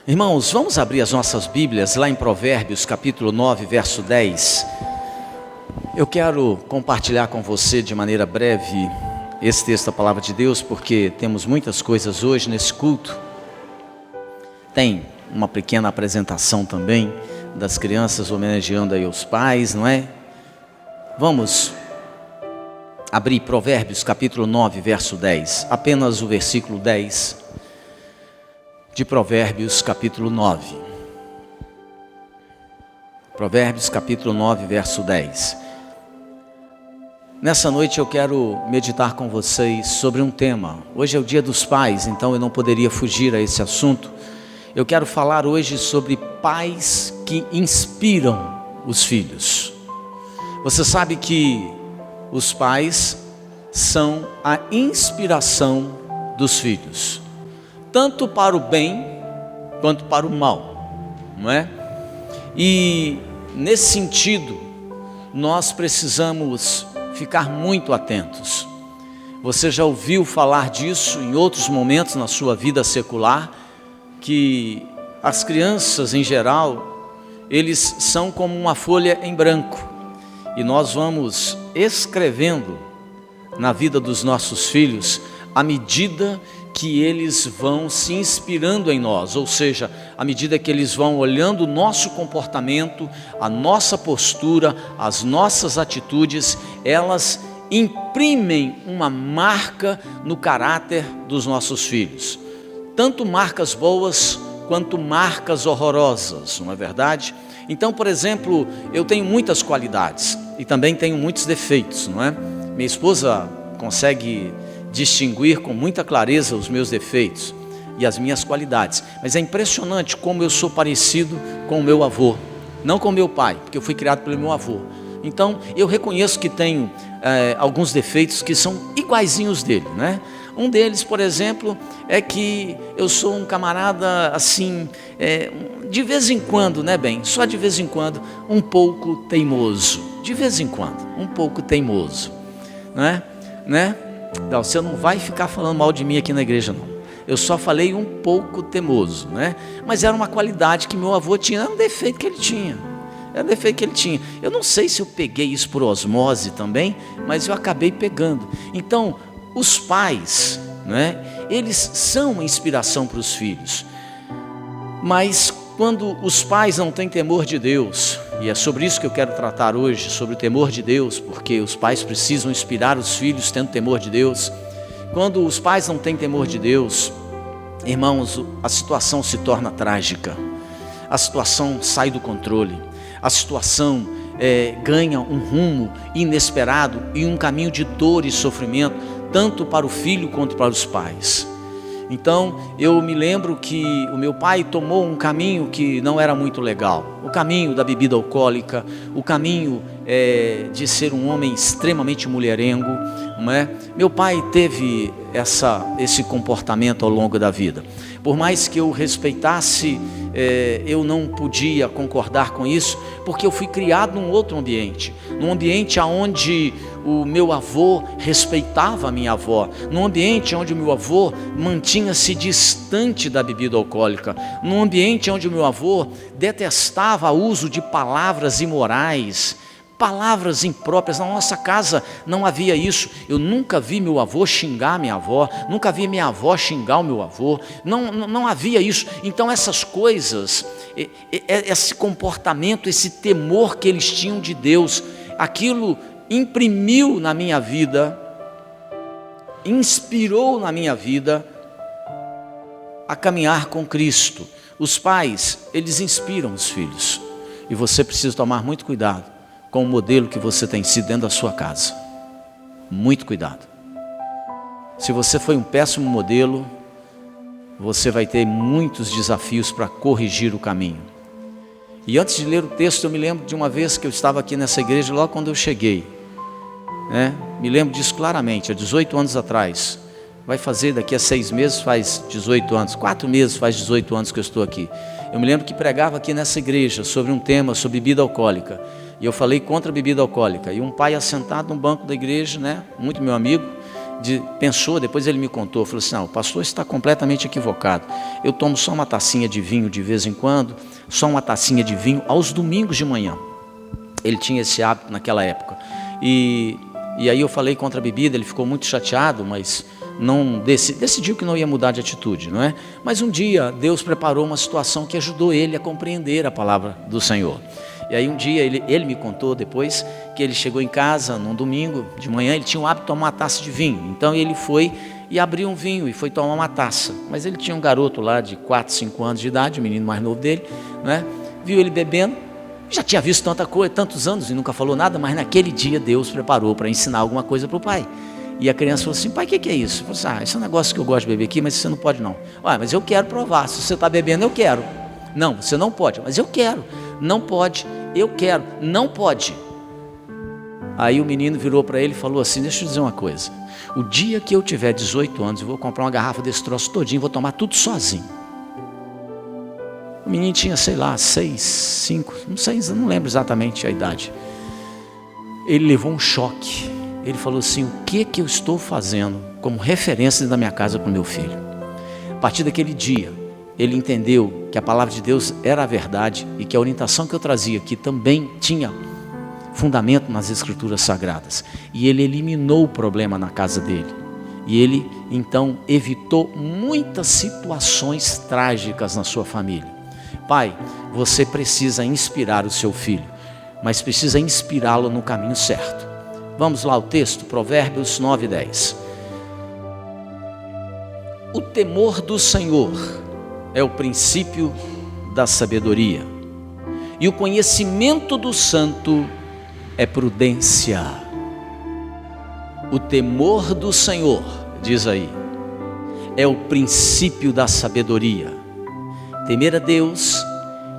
Irmãos, vamos abrir as nossas Bíblias lá em Provérbios, capítulo 9, verso 10. Eu quero compartilhar com você de maneira breve esse texto da Palavra de Deus, porque temos muitas coisas hoje nesse culto. Tem uma pequena apresentação também das crianças homenageando aí os pais, não é? Vamos abrir Provérbios, capítulo 9, verso 10, apenas o versículo 10. De Provérbios capítulo 9. Provérbios capítulo 9, verso 10. Nessa noite eu quero meditar com vocês sobre um tema. Hoje é o dia dos pais, então eu não poderia fugir a esse assunto. Eu quero falar hoje sobre pais que inspiram os filhos. Você sabe que os pais são a inspiração dos filhos, tanto para o bem quanto para o mal, não é? E nesse sentido, nós precisamos ficar muito atentos. Você já ouviu falar disso em outros momentos na sua vida secular, que as crianças em geral, eles são como uma folha em branco, e nós vamos escrevendo na vida dos nossos filhos à medida que eles vão se inspirando em nós, ou seja, à medida que eles vão olhando o nosso comportamento, a nossa postura, as nossas atitudes, elas imprimem uma marca no caráter dos nossos filhos, tanto marcas boas quanto marcas horrorosas, não é verdade? Então, por exemplo, eu tenho muitas qualidades e também tenho muitos defeitos, não é? Minha esposa consegue distinguir com muita clareza os meus defeitos e as minhas qualidades, mas é impressionante como eu sou parecido com o meu avô, não com o meu pai, porque eu fui criado pelo meu avô. Então eu reconheço que tenho alguns defeitos que são iguaizinhos dele, né? Um deles, por exemplo, é que eu sou um camarada assim, de vez em quando, né, bem, só de vez em quando, um pouco teimoso, de vez em quando, um pouco teimoso, né? Não, você não vai ficar falando mal de mim aqui na igreja, não. Eu só falei um pouco teimoso, né? Mas era uma qualidade que meu avô tinha, era um defeito que ele tinha. Era um defeito que ele tinha. Eu não sei se eu peguei isso por osmose também, mas eu acabei pegando. Então, os pais, né? Eles são uma inspiração para os filhos. Mas quando os pais não têm temor de Deus, e é sobre isso que eu quero tratar hoje, sobre o temor de Deus, porque os pais precisam inspirar os filhos tendo temor de Deus. Quando os pais não têm temor de Deus, irmãos, a situação se torna trágica, a situação sai do controle, a situação ganha um rumo inesperado e um caminho de dor e sofrimento, tanto para o filho quanto para os pais. Então, eu me lembro que o meu pai tomou um caminho que não era muito legal. O caminho da bebida alcoólica, o caminho de ser um homem extremamente mulherengo, não é? Meu pai teve esse comportamento ao longo da vida. Por mais que eu respeitasse, eu não podia concordar com isso, porque eu fui criado num outro ambiente, num ambiente onde o meu avô respeitava a minha avó, num ambiente onde o meu avô mantinha-se distante da bebida alcoólica, num ambiente onde o meu avô detestava o uso de palavras imorais, palavras impróprias. Na nossa casa não havia isso. Eu nunca vi meu avô xingar minha avó, nunca vi minha avó xingar o meu avô, não havia isso. Então essas coisas, esse comportamento, esse temor que eles tinham de Deus, aquilo imprimiu na minha vida, inspirou na minha vida a caminhar com Cristo. Os pais, eles inspiram os filhos, e você precisa tomar muito cuidado com o modelo que você tem sido dentro da sua casa. Muito cuidado. Se você foi um péssimo modelo, você vai ter muitos desafios para corrigir o caminho. E antes de ler o texto, eu me lembro de uma vez que eu estava aqui nessa igreja, logo quando eu cheguei, me lembro disso claramente, há 18 anos atrás. Vai fazer daqui a 6 meses, faz 18 anos, 4 meses faz 18 anos que eu estou aqui. Eu me lembro que pregava aqui nessa igreja sobre um tema, sobre bebida alcoólica. E eu falei contra a bebida alcoólica. E um pai assentado no banco da igreja, muito meu amigo, pensou, depois ele me contou, falou assim: não, o pastor está completamente equivocado. Eu tomo só uma tacinha de vinho de vez em quando, só uma tacinha de vinho aos domingos de manhã. Ele tinha esse hábito naquela época. E aí eu falei contra a bebida, ele ficou muito chateado, mas não decidiu que não ia mudar de atitude, não é? Mas um dia Deus preparou uma situação que ajudou ele a compreender a palavra do Senhor. E aí um dia ele me contou depois que ele chegou em casa num domingo de manhã, ele tinha o hábito de tomar uma taça de vinho. Então ele foi e abriu um vinho e foi tomar uma taça. Mas ele tinha um garoto lá de 4, 5 anos de idade, o menino mais novo dele, né? Viu ele bebendo, já tinha visto tanta coisa, tantos anos e nunca falou nada, mas naquele dia Deus preparou para ensinar alguma coisa para o pai. E a criança falou assim: pai, o que é isso? Eu falei assim: esse é um negócio que eu gosto de beber aqui, mas você não pode não. Mas eu quero provar, se você está bebendo eu quero. Não, você não pode, mas eu quero. Não pode, eu quero, não pode. Aí o menino virou para ele e falou assim: deixa eu dizer uma coisa, o dia que eu tiver 18 anos, eu vou comprar uma garrafa desse troço todinho, vou tomar tudo sozinho. O menino tinha, sei lá, 6, 5, não sei, não lembro exatamente a idade. Ele levou um choque. Ele falou assim: o que eu estou fazendo como referência da minha casa para o meu filho? A partir daquele dia, ele entendeu que a palavra de Deus era a verdade e que a orientação que eu trazia aqui também tinha fundamento nas escrituras sagradas. E ele eliminou o problema na casa dele. E ele então evitou muitas situações trágicas na sua família. Pai, você precisa inspirar o seu filho, mas precisa inspirá-lo no caminho certo. Vamos lá o texto, Provérbios 9:10. O temor do Senhor é o princípio da sabedoria, e o conhecimento do santo é prudência. O temor do Senhor, diz aí, é o princípio da sabedoria. Temer a Deus,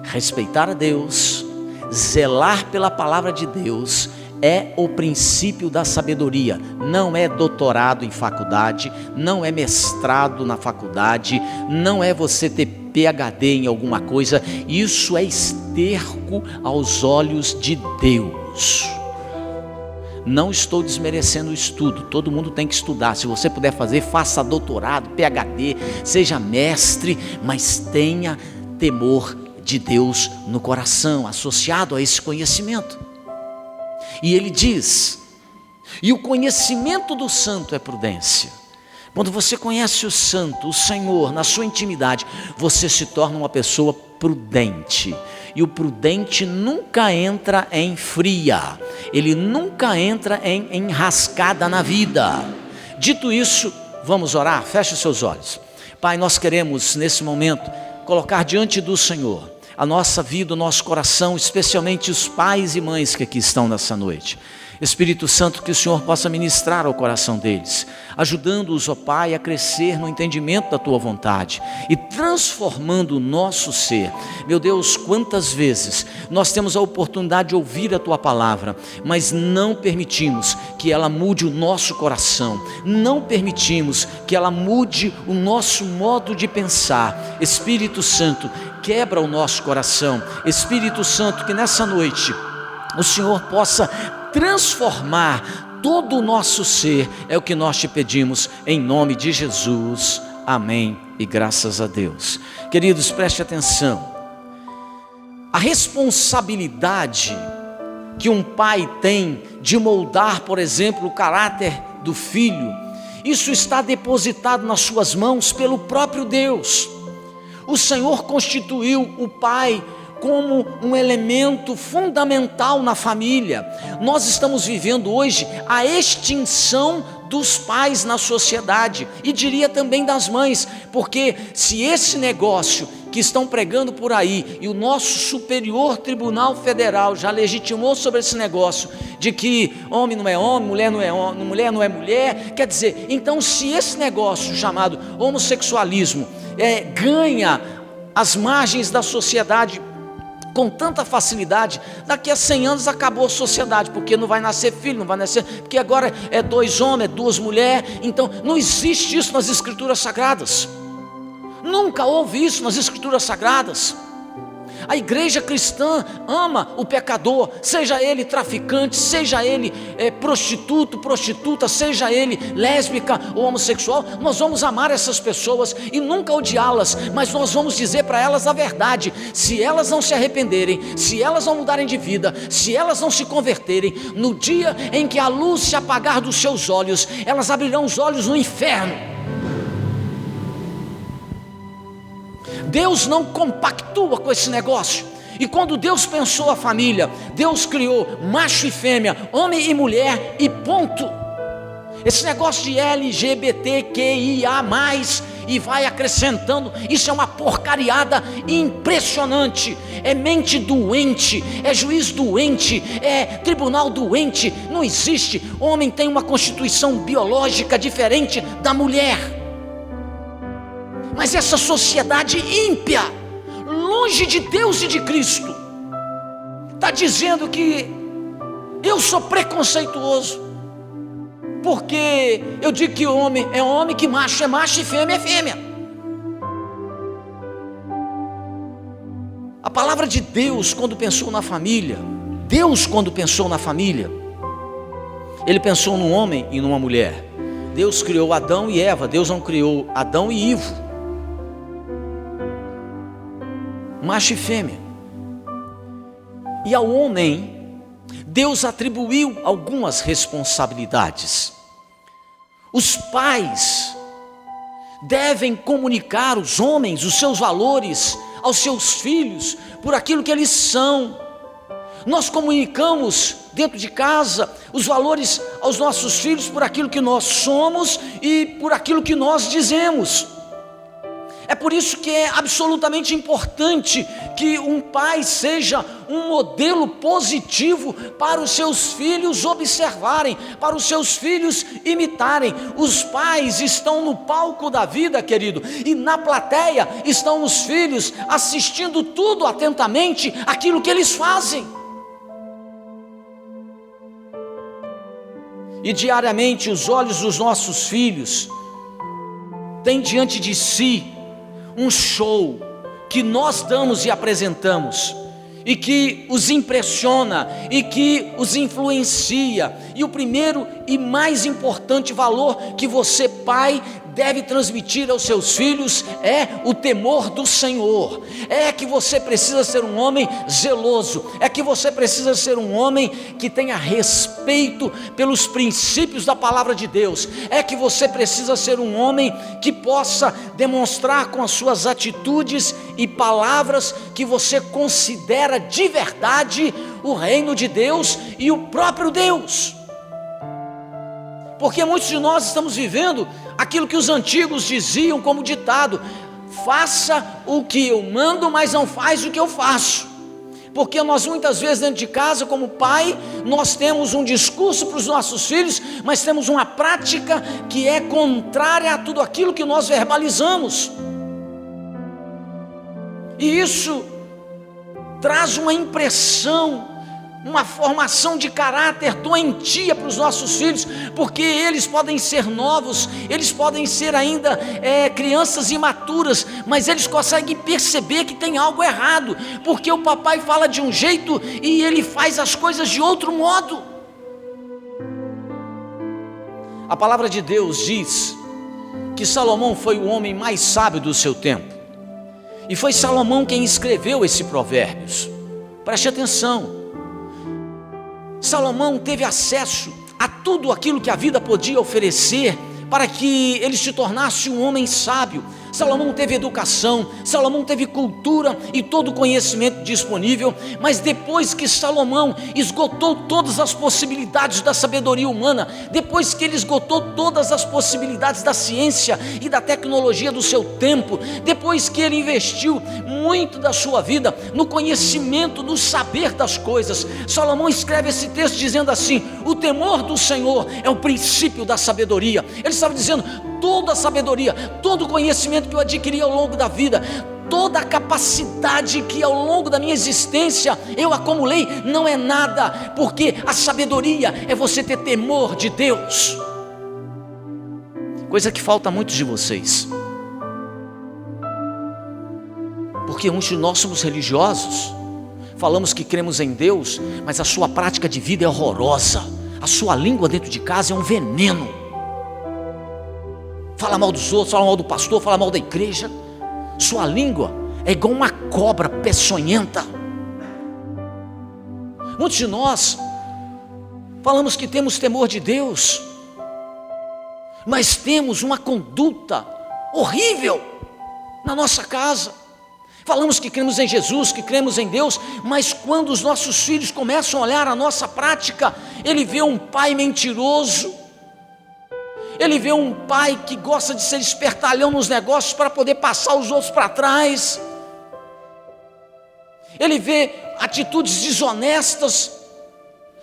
respeitar a Deus, zelar pela palavra de Deus é o princípio da sabedoria. Não é doutorado em faculdade, não é mestrado na faculdade, não é você ter PhD em alguma coisa. Isso é esterco aos olhos de Deus. Não estou desmerecendo o estudo, todo mundo tem que estudar. Se você puder fazer, faça doutorado, PhD, seja mestre, mas tenha temor de Deus no coração, associado a esse conhecimento. E ele diz: e o conhecimento do santo é prudência. Quando você conhece o santo, o Senhor, na sua intimidade, você se torna uma pessoa prudente. E o prudente nunca entra em fria, ele nunca entra em enrascada na vida. Dito isso, vamos orar? Feche os seus olhos. Pai, nós queremos nesse momento colocar diante do Senhor a nossa vida, o nosso coração, especialmente os pais e mães que aqui estão nessa noite. Espírito Santo, que o Senhor possa ministrar ao coração deles, ajudando-os, ó Pai, a crescer no entendimento da Tua vontade e transformando o nosso ser. Meu Deus, quantas vezes nós temos a oportunidade de ouvir a Tua palavra, mas não permitimos que ela mude o nosso coração, não permitimos que ela mude o nosso modo de pensar. Espírito Santo, quebra o nosso coração. Espírito Santo, que nessa noite o Senhor possa transformar todo o nosso ser, é o que nós te pedimos em nome de Jesus, amém e graças a Deus. Queridos, preste atenção, a responsabilidade que um pai tem de moldar, por exemplo, o caráter do filho, isso está depositado nas suas mãos pelo próprio Deus. O Senhor constituiu o pai como um elemento fundamental na família. Nós estamos vivendo hoje a extinção dos pais na sociedade, e diria também das mães, porque se esse negócio que estão pregando por aí, e o nosso Superior Tribunal Federal já legitimou sobre esse negócio, de que homem não é homem, mulher não é homem, mulher não é mulher, quer dizer, então se esse negócio chamado homossexualismo ganha as margens da sociedade com tanta facilidade, daqui a 100 anos acabou a sociedade, porque não vai nascer filho, não vai nascer, porque agora é 2 homens, é 2 mulheres, então não existe isso nas escrituras sagradas, nunca houve isso nas escrituras sagradas. A igreja cristã ama o pecador, seja ele traficante, seja ele prostituto, prostituta, seja ele lésbica ou homossexual. Nós vamos amar essas pessoas e nunca odiá-las, mas nós vamos dizer para elas a verdade. Se elas não se arrependerem, se elas não mudarem de vida, se elas não se converterem, no dia em que a luz se apagar dos seus olhos, elas abrirão os olhos no inferno. Deus não compactua com esse negócio. E quando Deus pensou a família, Deus criou macho e fêmea, homem e mulher e ponto. Esse negócio de LGBTQIA+, e vai acrescentando, isso é uma porcariada impressionante. É mente doente, é juiz doente, é tribunal doente. Não existe. O homem tem uma constituição biológica diferente da mulher. Mas essa sociedade ímpia, longe de Deus e de Cristo, está dizendo que eu sou preconceituoso, porque eu digo que homem é homem, que macho é macho e fêmea é fêmea. A palavra de Deus, quando pensou na família, Ele pensou num homem e numa mulher. Deus criou Adão e Eva, Deus não criou Adão e Ivo. Macho e fêmea. E ao homem, Deus atribuiu algumas responsabilidades. Os pais devem comunicar, os homens, os seus valores aos seus filhos por aquilo que eles são. Nós comunicamos dentro de casa os valores aos nossos filhos por aquilo que nós somos e por aquilo que nós dizemos. É por isso que é absolutamente importante que um pai seja um modelo positivo para os seus filhos observarem, para os seus filhos imitarem. Os pais estão no palco da vida, querido, e na plateia estão os filhos assistindo tudo atentamente aquilo que eles fazem. E diariamente os olhos dos nossos filhos têm diante de si um show que nós damos e apresentamos, e que os impressiona, e que os influencia. E o primeiro e mais importante valor que você, pai, deve transmitir aos seus filhos é o temor do Senhor. É que você precisa ser um homem zeloso, é que você precisa ser um homem que tenha respeito pelos princípios da palavra de Deus, é que você precisa ser um homem que possa demonstrar com as suas atitudes e palavras que você considera de verdade o reino de Deus e o próprio Deus. Porque muitos de nós estamos vivendo aquilo que os antigos diziam como ditado: faça o que eu mando, mas não faz o que eu faço. Porque nós muitas vezes dentro de casa, como pai, nós temos um discurso para os nossos filhos, mas temos uma prática que é contrária a tudo aquilo que nós verbalizamos. E isso traz uma impressão, uma formação de caráter doentia para os nossos filhos, porque eles podem ser novos, eles podem ser ainda crianças imaturas, mas eles conseguem perceber que tem algo errado, porque o papai fala de um jeito e ele faz as coisas de outro modo. A palavra de Deus diz que Salomão foi o homem mais sábio do seu tempo, e foi Salomão quem escreveu esse Provérbios. Preste atenção. Salomão teve acesso a tudo aquilo que a vida podia oferecer para que ele se tornasse um homem sábio. Salomão teve educação, Salomão teve cultura e todo o conhecimento disponível, mas depois que Salomão esgotou todas as possibilidades da sabedoria humana, depois que ele esgotou todas as possibilidades da ciência e da tecnologia do seu tempo, depois que ele investiu muito da sua vida no conhecimento, no saber das coisas, Salomão escreve esse texto dizendo assim: o temor do Senhor é o princípio da sabedoria. Ele estava dizendo: toda a sabedoria, todo o conhecimento que eu adquiri ao longo da vida, toda a capacidade que ao longo da minha existência eu acumulei, não é nada, porque a sabedoria é você ter temor de Deus, coisa que falta a muitos de vocês, Porque muitos de nós somos religiosos, falamos que cremos em Deus, mas a sua prática de vida é horrorosa. A sua língua dentro de casa é um veneno. Fala mal dos outros, fala mal do pastor, fala mal da igreja. Sua língua é igual uma cobra peçonhenta. Muitos de nós falamos que temos temor de Deus, mas temos uma conduta horrível na nossa casa. Falamos que cremos em Jesus, que cremos em Deus, mas quando os nossos filhos começam a olhar a nossa prática, ele vê um pai mentiroso, ele vê um pai que gosta de ser espertalhão nos negócios para poder passar os outros para trás, ele vê atitudes desonestas,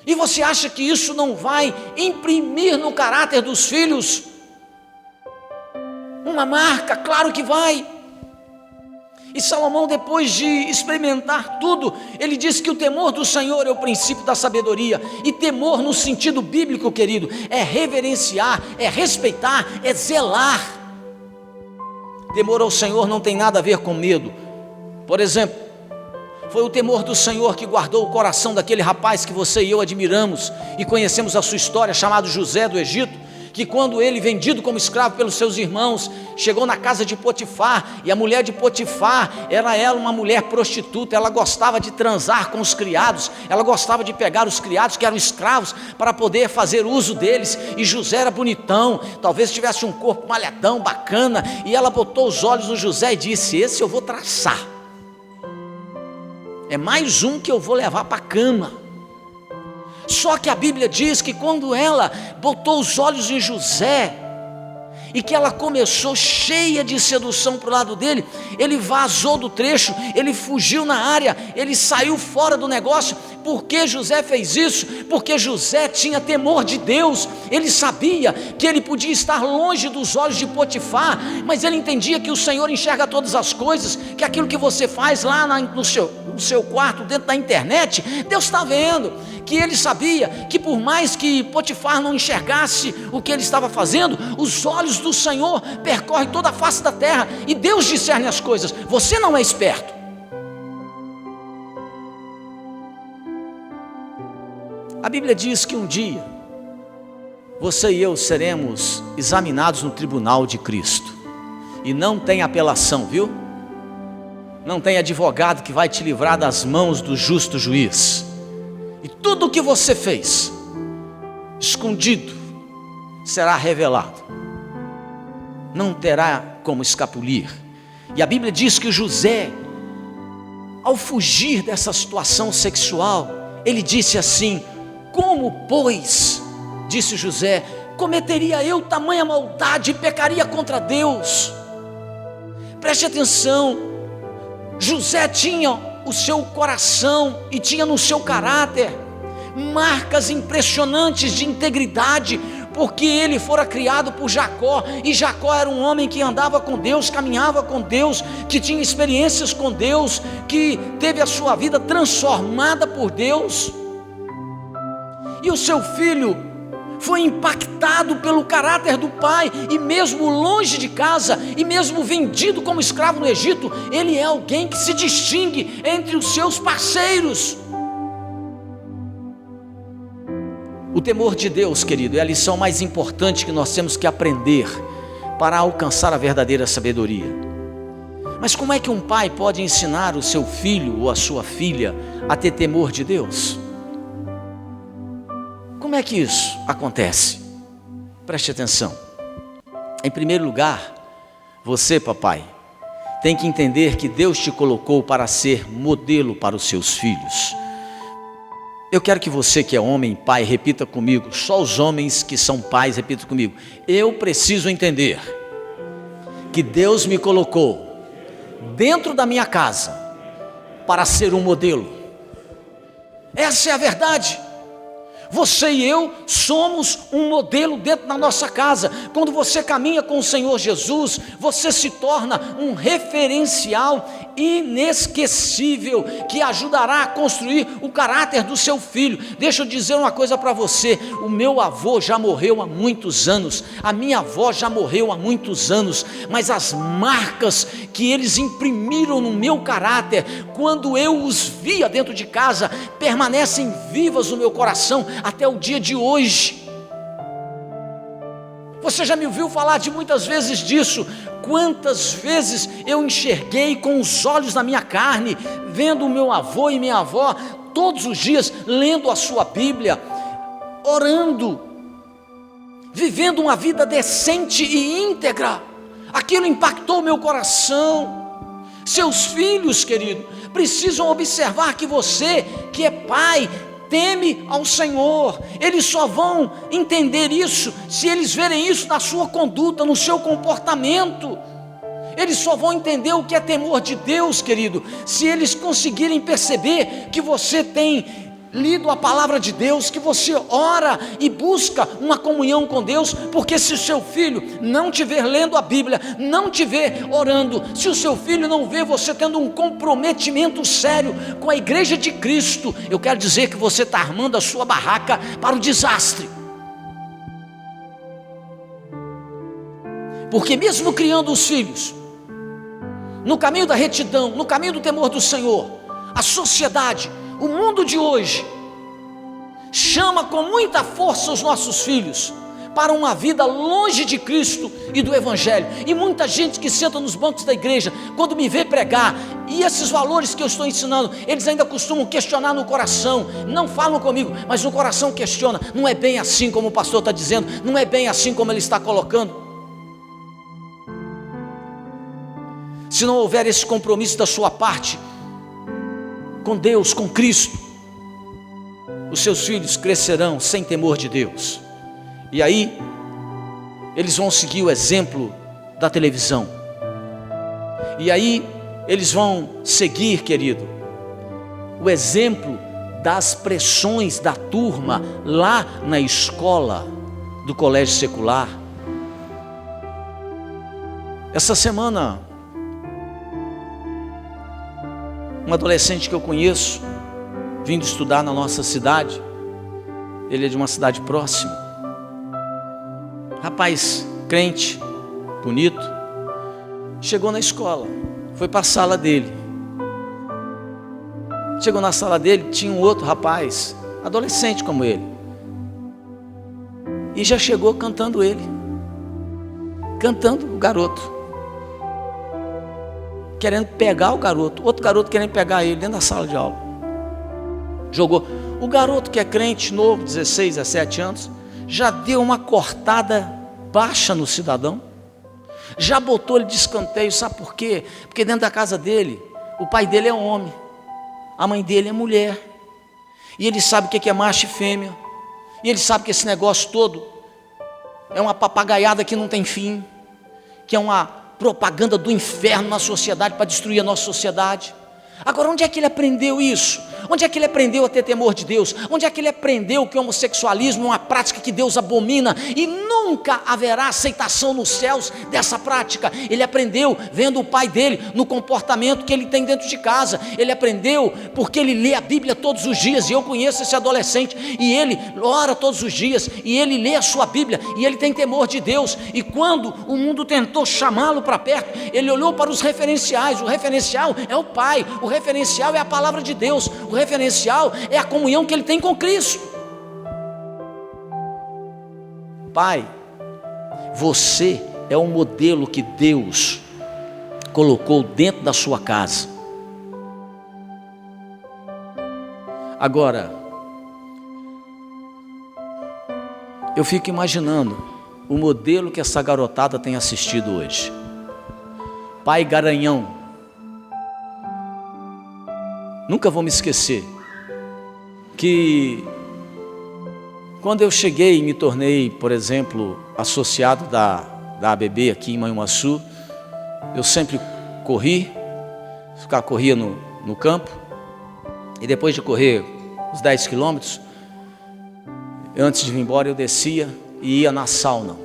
e você acha que isso não vai imprimir no caráter dos filhos uma marca? Claro que vai. E Salomão, depois de experimentar tudo, ele diz que o temor do Senhor é o princípio da sabedoria. E temor no sentido bíblico, querido, é reverenciar, é respeitar, é zelar. Temor ao Senhor não tem nada a ver com medo. Por exemplo, foi o temor do Senhor que guardou o coração daquele rapaz que você e eu admiramos e conhecemos a sua história, chamado José do Egito, que quando ele, vendido como escravo pelos seus irmãos, chegou na casa de Potifar, e a mulher de Potifar, era ela uma mulher prostituta, ela gostava de transar com os criados, ela gostava de pegar os criados que eram escravos, para poder fazer uso deles, e José era bonitão, talvez tivesse um corpo malhadão, bacana, e ela botou os olhos no José e disse: esse eu vou traçar, é mais um que eu vou levar para a cama. Só que a Bíblia diz que quando ela botou os olhos em José, e que ela começou cheia de sedução para o lado dele, ele vazou do trecho, ele fugiu na área, ele saiu fora do negócio. Por que José fez isso? Porque José tinha temor de Deus, ele sabia que ele podia estar longe dos olhos de Potifar, mas ele entendia que o Senhor enxerga todas as coisas, que aquilo que você faz lá no seu quarto, dentro da internet, Deus está vendo. Que ele sabia que por mais que Potifar não enxergasse o que ele estava fazendo, os olhos do Senhor percorrem toda a face da terra, e Deus discerne as coisas. Você não é esperto. A Bíblia diz que um dia você e eu seremos examinados no tribunal de Cristo, e não tem apelação, viu? Não tem advogado que vai te livrar das mãos do justo juiz. E tudo o que você fez escondido será revelado, não terá como escapulir. E a Bíblia diz que José, ao fugir dessa situação sexual, ele disse assim: como, pois, disse José, cometeria eu tamanha maldade e pecaria contra Deus? Preste atenção, José tinha o seu coração e tinha no seu caráter marcas impressionantes de integridade, porque ele fora criado por Jacó, e Jacó era um homem que andava com Deus, caminhava com Deus, que tinha experiências com Deus, que teve a sua vida transformada por Deus. E o seu filho foi impactado pelo caráter do pai, e mesmo longe de casa, e mesmo vendido como escravo no Egito, ele é alguém que se distingue entre os seus parceiros. O temor de Deus, querido, é a lição mais importante que nós temos que aprender para alcançar a verdadeira sabedoria. Mas como é que um pai pode ensinar o seu filho ou a sua filha a ter temor de Deus? Como é que isso acontece? Preste atenção. Em primeiro lugar, você, papai, tem que entender que Deus te colocou para ser modelo para os seus filhos. Eu quero que você que é homem, pai, repita comigo. Só os homens que são pais, repita comigo. Eu preciso entender que Deus me colocou dentro da minha casa para ser um modelo. Essa é a verdade. Você e eu somos um modelo dentro da nossa casa. Quando você caminha com o Senhor Jesus, você se torna um referencial inesquecível, que ajudará a construir o caráter do seu filho. Deixa eu dizer uma coisa para você: o meu avô já morreu há muitos anos, a minha avó já morreu há muitos anos, mas as marcas que eles imprimiram no meu caráter, quando eu os via dentro de casa, permanecem vivas no meu coração até o dia de hoje. Você já me ouviu falar de muitas vezes disso. Quantas vezes eu enxerguei com os olhos da minha carne, vendo o meu avô e minha avó todos os dias lendo a sua Bíblia, orando, vivendo uma vida decente e íntegra. Aquilo impactou meu coração. Seus filhos, querido, precisam observar que você, que é pai, teme ao Senhor. Eles só vão entender isso se eles verem isso na sua conduta, no seu comportamento. Eles só vão entender o que é temor de Deus, querido, se eles conseguirem perceber que você tem lido a palavra de Deus, que você ora e busca uma comunhão com Deus. Porque se o seu filho não te ver lendo a Bíblia, não te ver orando, se o seu filho não vê você tendo um comprometimento sério com a igreja de Cristo, eu quero dizer que você está armando a sua barraca para o desastre. Porque mesmo criando os filhos no caminho da retidão, no caminho do temor do Senhor, a sociedade, o mundo de hoje chama com muita força os nossos filhos para uma vida longe de Cristo e do Evangelho. E muita gente que senta nos bancos da igreja, quando me vê pregar, e esses valores que eu estou ensinando, eles ainda costumam questionar no coração. Não falam comigo, mas no coração questiona. Não é bem assim como o pastor está dizendo, não é bem assim como ele está colocando. Se não houver esse compromisso da sua parte com Deus, com Cristo, os seus filhos crescerão sem temor de Deus. E aí eles vão seguir o exemplo da televisão. E aí eles vão seguir, querido, o exemplo das pressões da turma lá na escola do colégio secular. Essa semana, um adolescente que eu conheço, vindo estudar na nossa cidade, ele é de uma cidade próxima, rapaz crente, bonito, chegou na escola, foi para a sala dele. Chegou na sala dele, tinha um outro rapaz, adolescente como ele, e já chegou cantando o garoto, querendo pegar o garoto, outro garoto querendo pegar ele dentro da sala de aula. Jogou. O garoto que é crente novo, 16, 17 anos, já deu uma cortada baixa no cidadão, já botou ele de escanteio. Sabe por quê? Porque dentro da casa dele, o pai dele é homem, a mãe dele é mulher, e ele sabe o que é macho e fêmea, e ele sabe que esse negócio todo é uma papagaiada que não tem fim, que é uma propaganda do inferno na sociedade para destruir a nossa sociedade. Agora, onde é que ele aprendeu isso? Onde é que ele aprendeu a ter temor de Deus? Onde é que ele aprendeu que o homossexualismo é uma prática que Deus abomina e nunca haverá aceitação nos céus dessa prática? Ele aprendeu vendo o pai dele no comportamento que ele tem dentro de casa. Ele aprendeu porque ele lê a Bíblia todos os dias, e eu conheço esse adolescente, e ele ora todos os dias, e ele lê a sua Bíblia, e ele tem temor de Deus. E quando o mundo tentou chamá-lo para perto, ele olhou para os referenciais. O referencial é o pai, o referencial é a palavra de Deus, o referencial é a comunhão que ele tem com Cristo. Pai, você é o modelo que Deus colocou dentro da sua casa. Agora, eu fico imaginando o modelo que essa garotada tem assistido hoje. Pai garanhão. Nunca vou me esquecer que quando eu cheguei e me tornei, por exemplo, associado da ABB aqui em Manhuaçu, eu sempre corria no campo, e depois de correr os 10 quilômetros, Antes de vir embora eu descia e ia na sauna.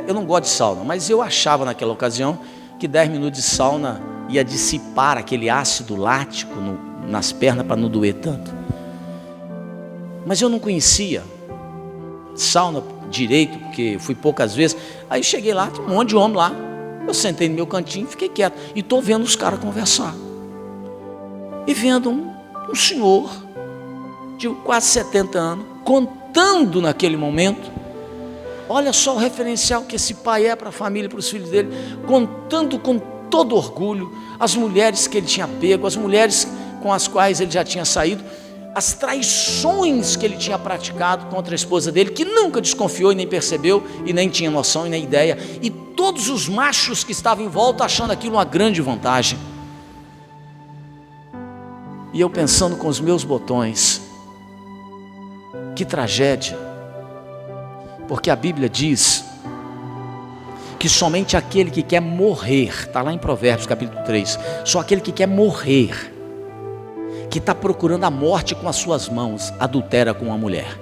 Eu não gosto de sauna, mas eu achava naquela ocasião que 10 minutos de sauna ia dissipar aquele ácido lático nas pernas para não doer tanto. Mas eu não conhecia sauna direito, porque fui poucas vezes. Aí cheguei lá, tinha um monte de homem lá. Eu sentei no meu cantinho, fiquei quieto e estou vendo os caras conversar. E vendo um senhor de quase 70 anos, contando naquele momento, olha só o referencial que esse pai é para a família, para os filhos dele, contando com todo orgulho as mulheres que ele tinha pego, as mulheres com as quais ele já tinha saído, as traições que ele tinha praticado contra a esposa dele, que nunca desconfiou e nem percebeu, e nem tinha noção e nem ideia, e todos os machos que estavam em volta achando aquilo uma grande vantagem. E eu pensando com os meus botões, que tragédia, porque a Bíblia diz que somente aquele que quer morrer, está lá em Provérbios capítulo 3, só aquele que quer morrer, que está procurando a morte com as suas mãos, adultera com uma mulher.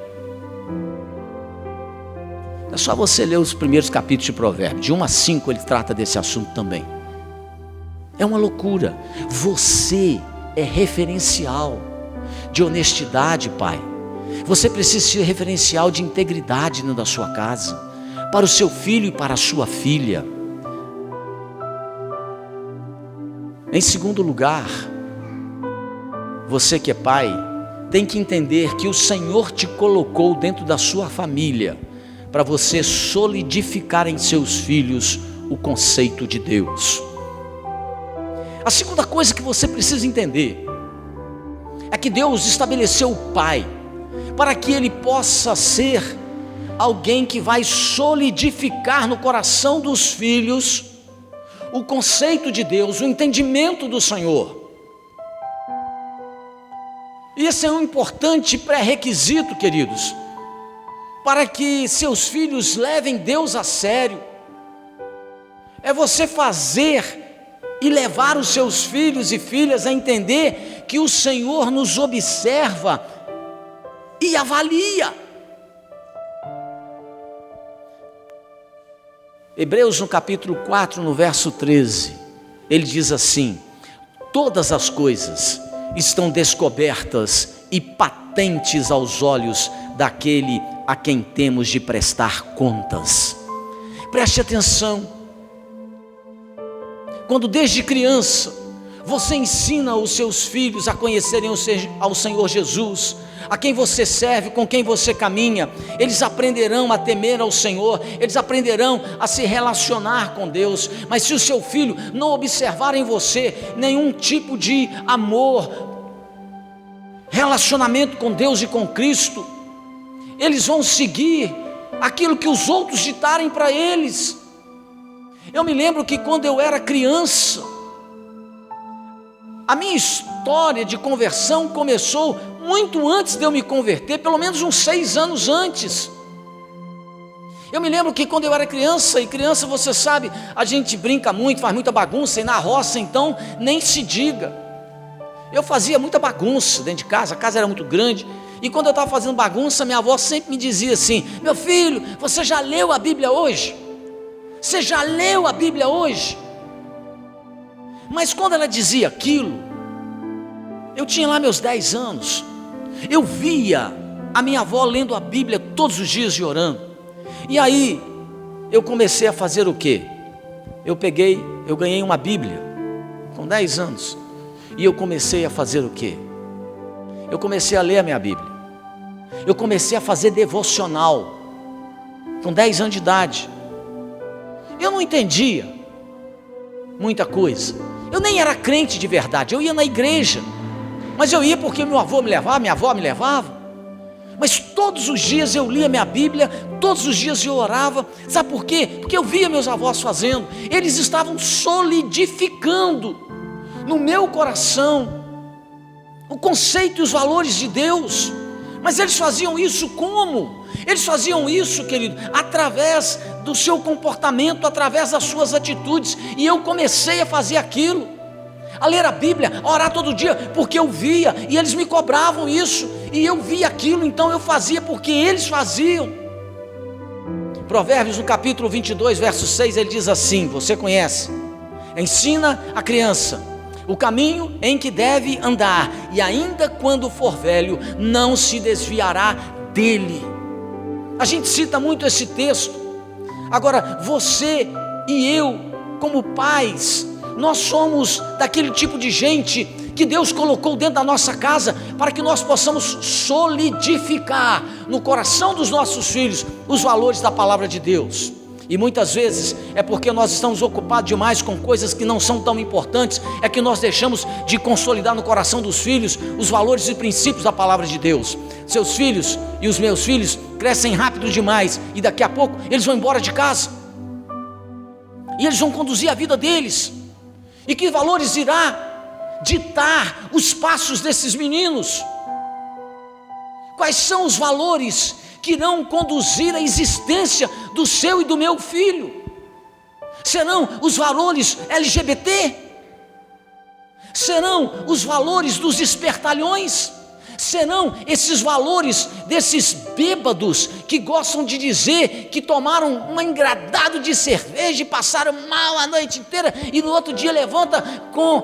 É só você ler os primeiros capítulos de Provérbios, de 1 a 5 ele trata desse assunto também. É uma loucura. Você é referencial de honestidade, pai. Você precisa ser referencial de integridade dentro da sua casa, para o seu filho e para a sua filha. Em segundo lugar, você que é pai, tem que entender que o Senhor te colocou dentro da sua família, para você solidificar em seus filhos o conceito de Deus. A segunda coisa que você precisa entender, é que Deus estabeleceu o pai, para que ele possa ser alguém que vai solidificar no coração dos filhos o conceito de Deus, o entendimento do Senhor. E esse é um importante pré-requisito, queridos, para que seus filhos levem Deus a sério. É você fazer e levar os seus filhos e filhas a entender que o Senhor nos observa e avalia. Hebreus no capítulo 4, no verso 13, ele diz assim: todas as coisas estão descobertas e patentes aos olhos daquele a quem temos de prestar contas. Preste atenção, quando desde criança você ensina os seus filhos a conhecerem ao Senhor Jesus, a quem você serve, com quem você caminha, eles aprenderão a temer ao Senhor, eles aprenderão a se relacionar com Deus. Mas se o seu filho não observar em você nenhum tipo de amor, relacionamento com Deus e com Cristo, eles vão seguir aquilo que os outros ditarem para eles. Eu me lembro que quando eu era criança, a minha história de conversão começou muito antes de eu me converter, pelo menos uns 6 anos antes. Eu me lembro que quando eu era criança, e criança você sabe, a gente brinca muito, faz muita bagunça, e na roça então nem se diga. Eu fazia muita bagunça dentro de casa, a casa era muito grande, e quando eu estava fazendo bagunça, minha avó sempre me dizia assim: meu filho, você já leu a Bíblia hoje? Você já leu a Bíblia hoje? Mas quando ela dizia aquilo, eu tinha lá meus 10 anos, eu via a minha avó lendo a Bíblia todos os dias e orando. E aí eu comecei a fazer o quê? Eu ganhei uma Bíblia com 10 anos, e eu comecei a fazer o quê? Eu comecei a ler a minha Bíblia, eu comecei a fazer devocional com 10 anos de idade. Eu não entendia muita coisa, eu nem era crente de verdade, eu ia na igreja, mas eu ia porque meu avô me levava, minha avó me levava. Mas todos os dias eu lia minha Bíblia, todos os dias eu orava. Sabe por quê? Porque eu via meus avós fazendo, eles estavam solidificando no meu coração o conceito e os valores de Deus. Mas eles faziam isso como? Eles faziam isso, querido, através do seu comportamento, através das suas atitudes. E eu comecei a fazer aquilo. a ler a Bíblia, a orar todo dia, porque eu via, e eles me cobravam isso, e eu via aquilo, então eu fazia porque eles faziam. Provérbios no capítulo 22, verso 6, ele diz assim, você conhece: ensina a criança o caminho em que deve andar, e ainda quando for velho, não se desviará dele. A gente cita muito esse texto. Agora, você e eu, como pais, nós somos daquele tipo de gente que Deus colocou dentro da nossa casa para que nós possamos solidificar no coração dos nossos filhos os valores da palavra de Deus. E muitas vezes é porque nós estamos ocupados demais com coisas que não são tão importantes, é que nós deixamos de consolidar no coração dos filhos os valores e princípios da palavra de Deus. Seus filhos e os meus filhos crescem rápido demais, e daqui a pouco eles vão embora de casa, e eles vão conduzir a vida deles. E que valores irá ditar os passos desses meninos? Quais são os valores que irão conduzir a existência do seu e do meu filho? Serão os valores LGBT? Serão os valores dos espertalhões? Serão esses valores desses bêbados que gostam de dizer que tomaram um engradado de cerveja e passaram mal a noite inteira, e no outro dia levanta com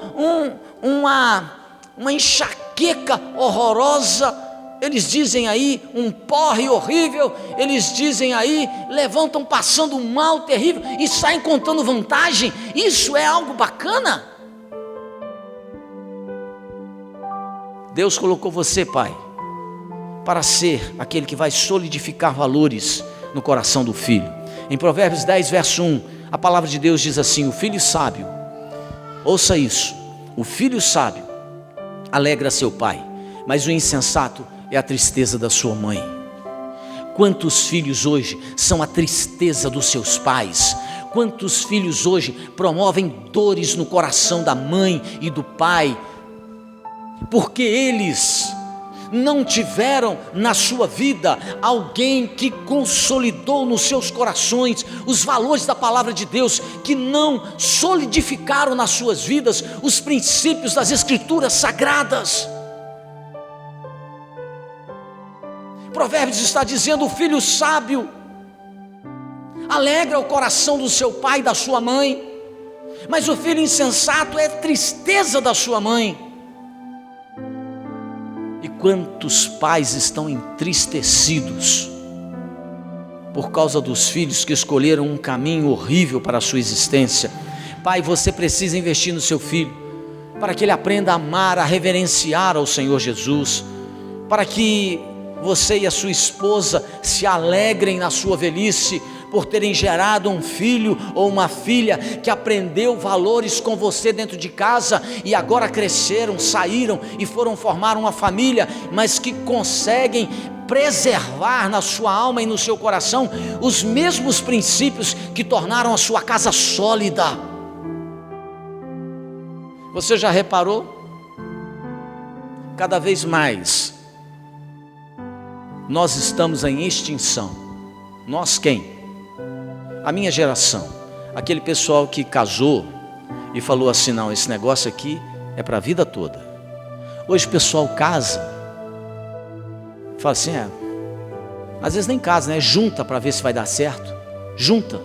uma enxaqueca horrorosa? Eles dizem aí um porre horrível, eles dizem aí, levantam passando um mal terrível e saem contando vantagem. Isso é algo bacana? Deus colocou você, pai, para ser aquele que vai solidificar valores no coração do filho. Em Provérbios 10, verso 1, a palavra de Deus diz assim: o filho sábio, ouça isso, o filho sábio alegra seu pai, mas o insensato é a tristeza da sua mãe. Quantos filhos hoje são a tristeza dos seus pais? Quantos filhos hoje promovem dores no coração da mãe e do pai, porque eles não tiveram na sua vida alguém que consolidou nos seus corações os valores da palavra de Deus, que não solidificaram nas suas vidas os princípios das escrituras sagradas. Provérbios está dizendo: o filho sábio alegra o coração do seu pai e da sua mãe, mas o filho insensato é tristeza da sua mãe. E quantos pais estão entristecidos por causa dos filhos que escolheram um caminho horrível para a sua existência? Pai, você precisa investir no seu filho, para que ele aprenda a amar, a reverenciar ao Senhor Jesus, para que você e a sua esposa se alegrem na sua velhice, por terem gerado um filho ou uma filha que aprendeu valores com você dentro de casa, e agora cresceram, saíram e foram formar uma família, mas que conseguem preservar na sua alma e no seu coração os mesmos princípios que tornaram a sua casa sólida. Você já reparou? Cada vez mais nós estamos em extinção. Nós quem? A minha geração, aquele pessoal que casou e falou assim: não, esse negócio aqui é para a vida toda. Hoje o pessoal casa, fala assim, às vezes nem casa, né? Junta para ver se vai dar certo. Junta.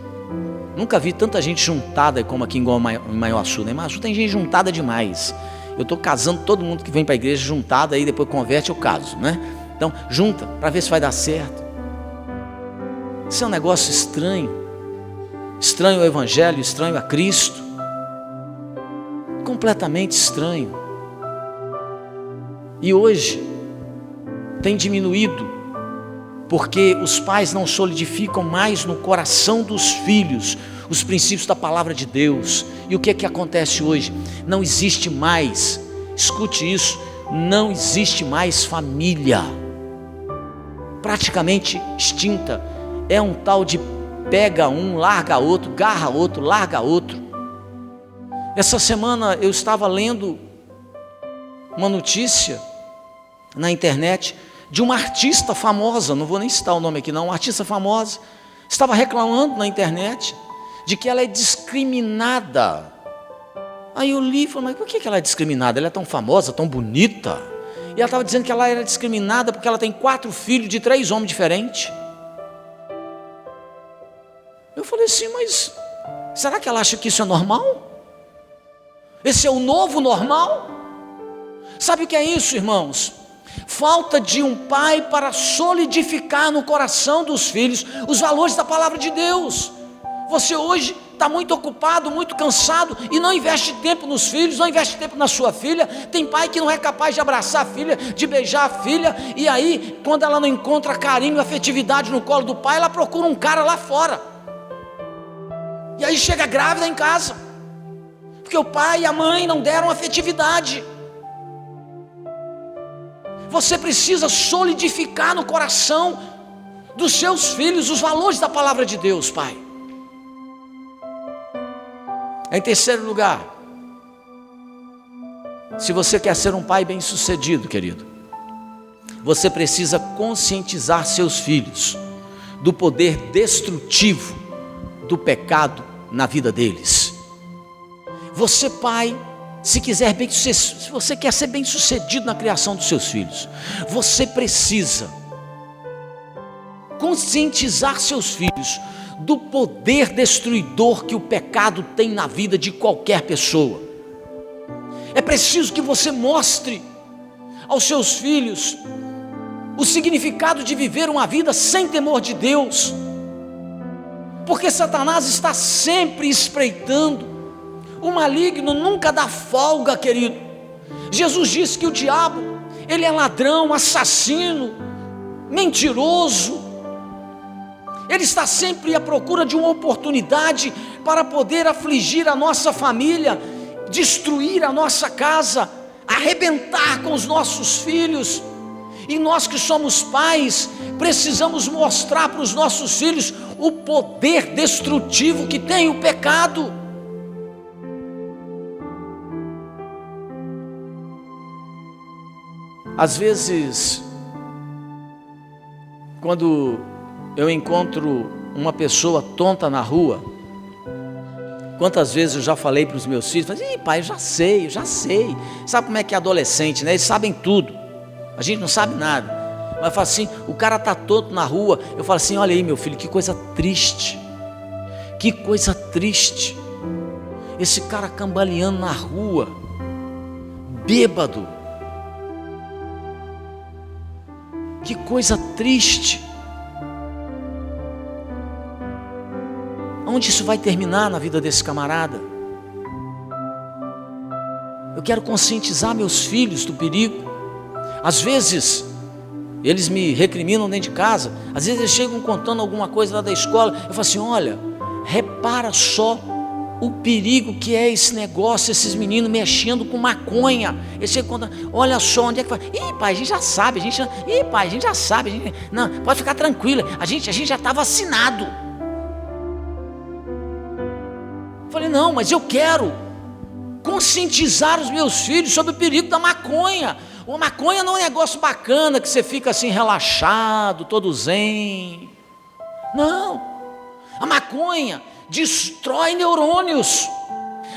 Nunca vi tanta gente juntada como aqui em Manhuaçu, né? Mas tem gente juntada demais. Eu estou casando todo mundo que vem para a igreja juntada, aí depois converte, eu caso, né? Então junta para ver se vai dar certo. Isso é um negócio estranho. Estranho ao Evangelho, estranho a Cristo, completamente estranho. E hoje tem diminuído, porque os pais não solidificam mais no coração dos filhos os princípios da palavra de Deus. E o que é que acontece hoje? Não existe mais, escute isso, não existe mais família, praticamente extinta. É um tal de pega um, larga outro, garra outro, larga outro. Essa semana eu estava lendo uma notícia na internet de uma artista famosa, não vou nem citar o nome aqui não, uma artista famosa, estava reclamando na internet de que ela é discriminada. Aí eu li e falei, mas por que ela é discriminada? Ela é tão famosa, tão bonita. E ela estava dizendo que ela era discriminada porque ela tem 4 filhos de 3 homens diferentes. Eu falei assim, mas será que ela acha que isso é normal? Esse é o novo normal? Sabe o que é isso, irmãos? Falta de um pai para solidificar no coração dos filhos os valores da palavra de Deus. Você hoje está muito ocupado, muito cansado e não investe tempo nos filhos, não investe tempo na sua filha. Tem pai que não é capaz de abraçar a filha, de beijar a filha, e aí quando ela não encontra carinho, afetividade no colo do pai, ela procura um cara lá fora, e aí chega grávida em casa, porque o pai e a mãe não deram afetividade. Você precisa solidificar no coração dos seus filhos os valores da palavra de Deus, pai. Em terceiro lugar, se você quer ser um pai bem-sucedido, querido, você precisa conscientizar seus filhos do poder destrutivo do pecado na vida deles. Você, pai, se você quer ser bem-sucedido na criação dos seus filhos, você precisa conscientizar seus filhos do poder destruidor que o pecado tem na vida de qualquer pessoa. É preciso que você mostre aos seus filhos o significado de viver uma vida sem temor de Deus, porque Satanás está sempre espreitando. O maligno nunca dá folga, querido. Jesus disse que o diabo, ele é ladrão, assassino, mentiroso. Ele está sempre à procura de uma oportunidade para poder afligir a nossa família, destruir a nossa casa, arrebentar com os nossos filhos. E nós que somos pais, precisamos mostrar para os nossos filhos o poder destrutivo que tem o pecado. Às vezes, quando eu encontro uma pessoa tonta na rua, quantas vezes eu já falei para os meus filhos, falei, pai, eu já sei, sabe como é que é adolescente, né? Eles sabem tudo, a gente não sabe nada, mas fala assim, o cara está tonto na rua, eu falo assim, olha aí meu filho, que coisa triste, esse cara cambaleando na rua, bêbado, que coisa triste. Onde isso vai terminar na vida desse camarada? Eu quero conscientizar meus filhos do perigo. Às vezes eles me recriminam dentro de casa, às vezes eles chegam contando alguma coisa lá da escola, eu falo assim, olha, repara só o perigo que é esse negócio, esses meninos mexendo com maconha. Eles chegam contando, olha só onde é que vai. Pai, a gente já sabe, não, pode ficar tranquila, a gente já está vacinado. Falei, não, mas eu quero conscientizar os meus filhos sobre o perigo da maconha. A maconha não é um negócio bacana que você fica assim relaxado, todo zen. Não, a maconha destrói neurônios.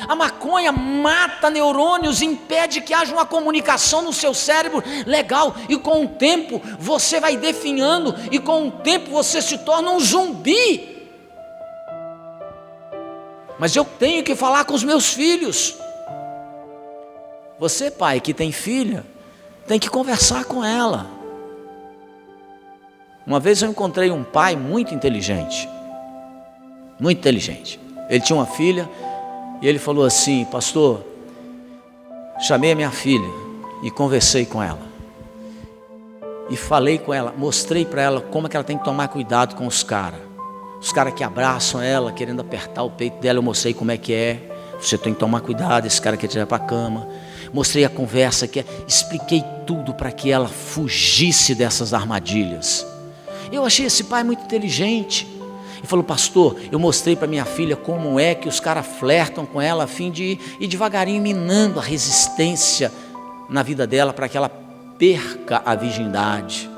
A maconha mata neurônios, impede que haja uma comunicação no seu cérebro legal, e com o tempo você vai definhando, e com o tempo você se torna um zumbi. Mas eu tenho que falar com os meus filhos. Você, pai, que tem filha, tem que conversar com ela. Uma vez eu encontrei um pai muito inteligente. Ele tinha uma filha e ele falou assim, pastor, chamei a minha filha e conversei com ela. E falei com ela, mostrei para ela como é que ela tem que tomar cuidado com os caras que abraçam ela, querendo apertar o peito dela. Eu mostrei como é que é, você tem que tomar cuidado, esse cara quer tirar para a cama. Mostrei a conversa, expliquei tudo para que ela fugisse dessas armadilhas. Eu achei esse pai muito inteligente. Ele falou, pastor, eu mostrei para minha filha como é que os caras flertam com ela, a fim de ir devagarinho minando a resistência na vida dela, para que ela perca a virgindade.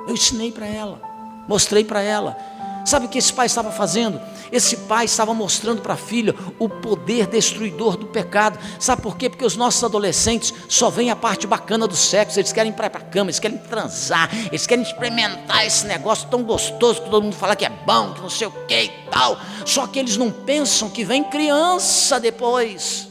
Eu ensinei para ela, mostrei para ela. Sabe o que esse pai estava fazendo? Esse pai estava mostrando para a filha o poder destruidor do pecado. Sabe por quê? Porque os nossos adolescentes só veem a parte bacana do sexo. Eles querem ir para a cama, eles querem transar, eles querem experimentar esse negócio tão gostoso que todo mundo fala que é bom, que não sei o que e tal. Só que eles não pensam que vem criança depois.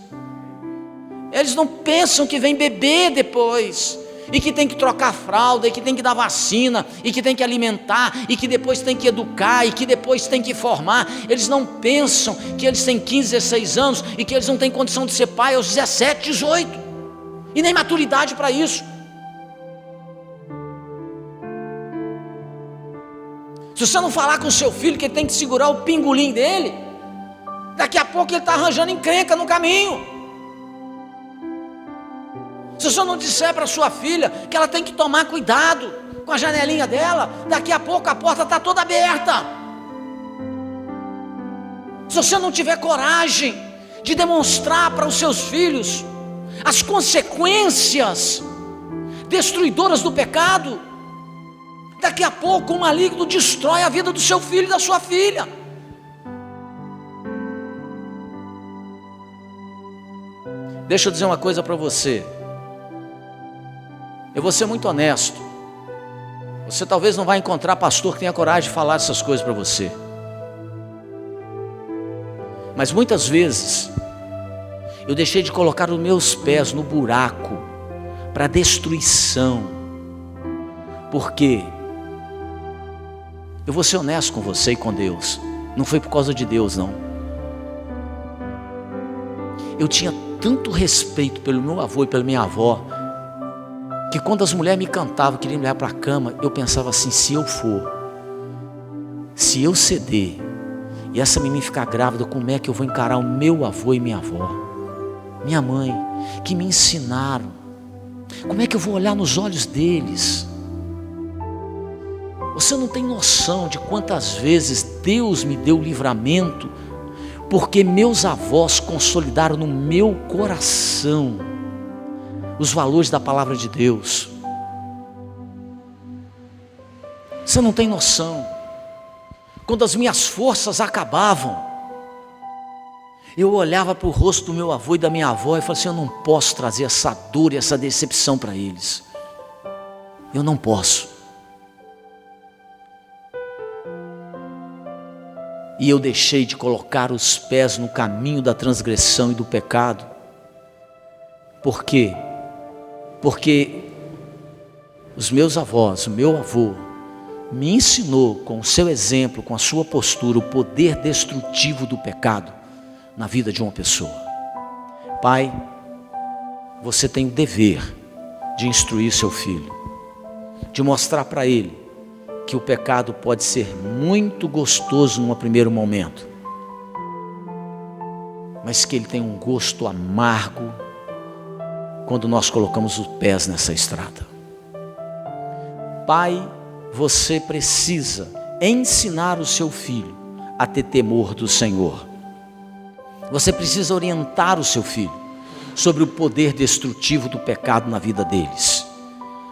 Eles não pensam que vem bebê depois, e que tem que trocar fralda, e que tem que dar vacina, e que tem que alimentar, e que depois tem que educar, e que depois tem que formar. Eles não pensam que eles têm 15, 16 anos, e que eles não têm condição de ser pai aos 17, 18, e nem maturidade para isso. Se você não falar com o seu filho que ele tem que segurar o pingolim dele, daqui a pouco ele está arranjando encrenca no caminho. Se você não disser para sua filha que ela tem que tomar cuidado com a janelinha dela, daqui a pouco a porta está toda aberta. Se você não tiver coragem de demonstrar para os seus filhos as consequências destruidoras do pecado, daqui a pouco o maligno destrói a vida do seu filho e da sua filha. Deixa eu dizer uma coisa para você. Eu vou ser muito honesto. Você talvez não vai encontrar pastor que tenha coragem de falar essas coisas para você. Mas muitas vezes eu deixei de colocar os meus pés no buraco para destruição. Por quê? Eu vou ser honesto com você e com Deus. Não foi por causa de Deus, não. Eu tinha tanto respeito pelo meu avô e pela minha avó, que quando as mulheres me cantavam, queriam me levar para a cama, eu pensava assim: se eu for, se eu ceder, e essa menina ficar grávida, como é que eu vou encarar o meu avô e minha avó, minha mãe, que me ensinaram? Como é que eu vou olhar nos olhos deles? Você não tem noção de quantas vezes Deus me deu livramento, porque meus avós consolidaram no meu coração os valores da palavra de Deus. Você não tem noção. Quando as minhas forças acabavam, eu olhava para o rosto do meu avô e da minha avó e falava assim: eu não posso trazer essa dor e essa decepção para eles. Eu não posso. E eu deixei de colocar os pés no caminho da transgressão e do pecado. Por quê? Porque os meus avós, o meu avô, me ensinou com o seu exemplo, com a sua postura, o poder destrutivo do pecado na vida de uma pessoa. Pai, você tem o dever de instruir seu filho, de mostrar para ele que o pecado pode ser muito gostoso num primeiro momento, mas que ele tem um gosto amargo quando nós colocamos os pés nessa estrada. Pai, você precisa ensinar o seu filho a ter temor do Senhor. Você precisa orientar o seu filho sobre o poder destrutivo do pecado na vida deles,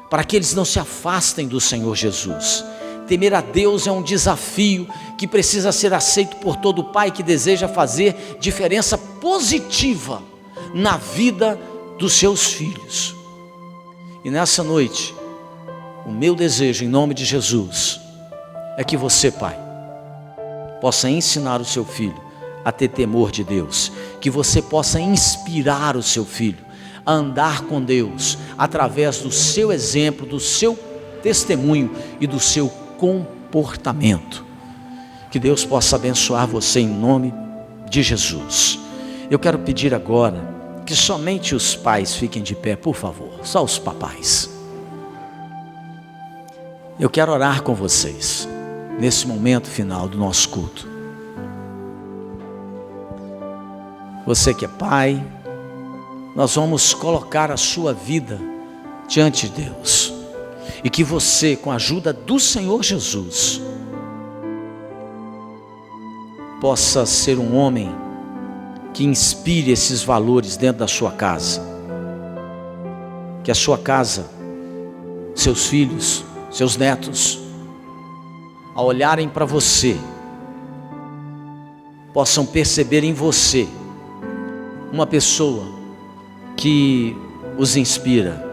para que eles não se afastem do Senhor Jesus. Temer a Deus é um desafio que precisa ser aceito por todo pai que deseja fazer diferença positiva na vida dos seus filhos. E nessa noite, o meu desejo em nome de Jesus é que você, pai, possa ensinar o seu filho a ter temor de Deus, que você possa inspirar o seu filho a andar com Deus através do seu exemplo, do seu testemunho e do seu comportamento. Que Deus possa abençoar você em nome de Jesus. Eu quero pedir agora que somente os pais fiquem de pé, por favor, só os papais. Eu quero orar com vocês nesse momento final do nosso culto. Você que é pai, nós vamos colocar a sua vida diante de Deus, e que você, com a ajuda do Senhor Jesus, possa ser um homem que inspire esses valores dentro da sua casa. Que a sua casa, seus filhos, seus netos, ao olharem para você, possam perceber em você uma pessoa que os inspira,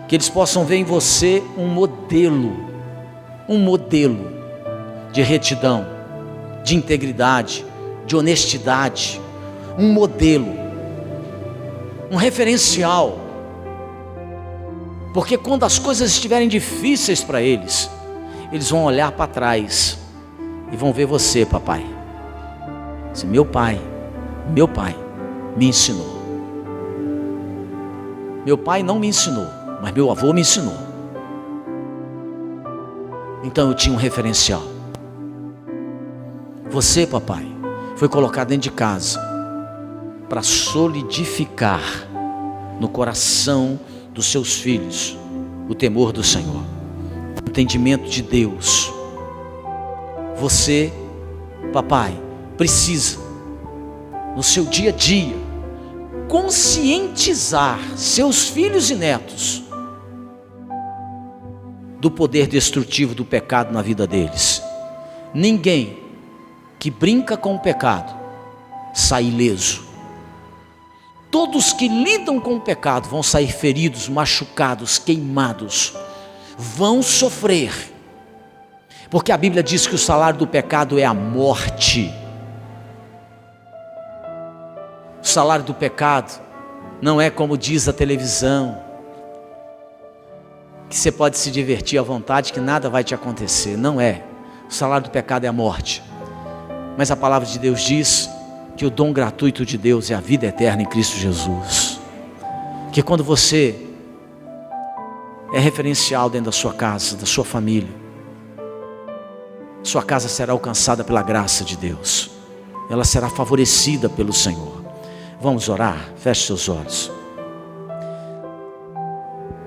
que eles possam ver em você um modelo de retidão, de integridade, de honestidade, um modelo, um referencial, porque quando as coisas estiverem difíceis para eles, eles vão olhar para trás e vão ver você, papai. Assim, meu pai me ensinou. Meu pai não me ensinou, mas meu avô me ensinou. Então eu tinha um referencial. Você, papai, foi colocado dentro de casa para solidificar no coração dos seus filhos o temor do Senhor, o entendimento de Deus. Você, papai, precisa no seu dia a dia conscientizar seus filhos e netos do poder destrutivo do pecado na vida deles. Ninguém que brinca com o pecado sai ileso. Todos que lidam com o pecado vão sair feridos, machucados, queimados, vão sofrer, porque a Bíblia diz que o salário do pecado é a morte. O salário do pecado não é como diz a televisão, que você pode se divertir à vontade, que nada vai te acontecer. Não é. O salário do pecado é a morte. Mas a palavra de Deus diz que o dom gratuito de Deus é a vida eterna em Cristo Jesus. Que quando você é referencial dentro da sua casa, da sua família, sua casa será alcançada pela graça de Deus. Ela será favorecida pelo Senhor. Vamos orar? Feche seus olhos.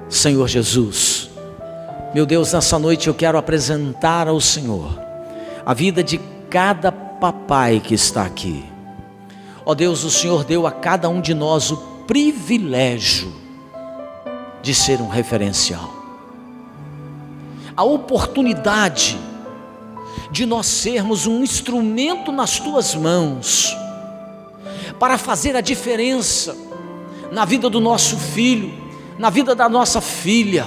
Senhor Jesus, meu Deus, nessa noite eu quero apresentar ao Senhor a vida de cada papai que está aqui. Ó Deus, o Senhor deu a cada um de nós o privilégio de ser um referencial, a oportunidade de nós sermos um instrumento nas tuas mãos, para fazer a diferença na vida do nosso filho, na vida da nossa filha.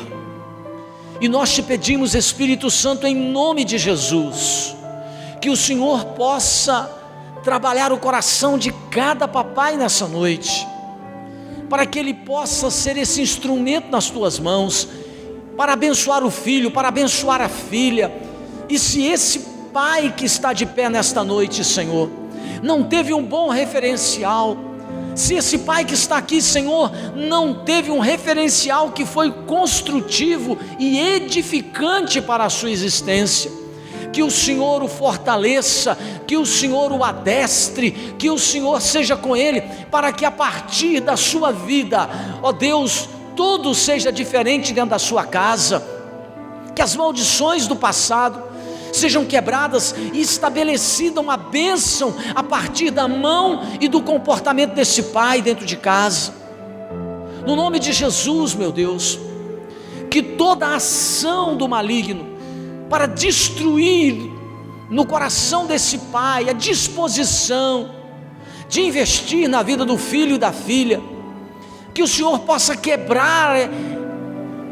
E nós te pedimos, Espírito Santo, em nome de Jesus, que o Senhor possa trabalhar o coração de cada papai nessa noite, para que ele possa ser esse instrumento nas tuas mãos, para abençoar o filho, para abençoar a filha. E se esse pai que está de pé nesta noite, Senhor, não teve um bom referencial, se esse pai que está aqui, Senhor, não teve um referencial que foi construtivo e edificante para a sua existência, que o Senhor o fortaleça, que o Senhor o adestre, que o Senhor seja com ele, para que a partir da sua vida, ó Deus, tudo seja diferente dentro da sua casa, que as maldições do passado sejam quebradas e estabelecida uma bênção a partir da mão e do comportamento desse pai dentro de casa. No nome de Jesus, meu Deus, que toda a ação do maligno para destruir no coração desse pai a disposição de investir na vida do filho e da filha, que o Senhor possa quebrar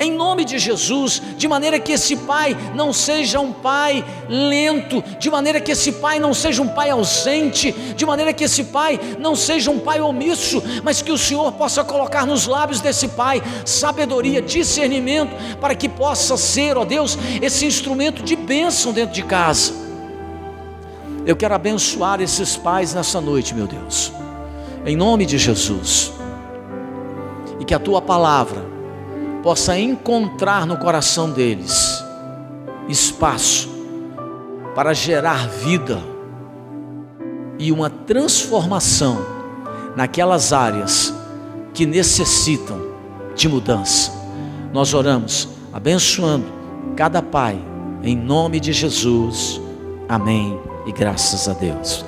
em nome de Jesus, de maneira que esse pai não seja um pai lento, de maneira que esse pai não seja um pai ausente, de maneira que esse pai não seja um pai omisso, mas que o Senhor possa colocar nos lábios desse pai sabedoria, discernimento, para que possa ser, ó Deus, esse instrumento de bênção dentro de casa. Eu quero abençoar esses pais nessa noite, meu Deus, em nome de Jesus, e que a tua palavra possa encontrar no coração deles espaço para gerar vida e uma transformação naquelas áreas que necessitam de mudança. Nós oramos abençoando cada pai em nome de Jesus, amém e graças a Deus.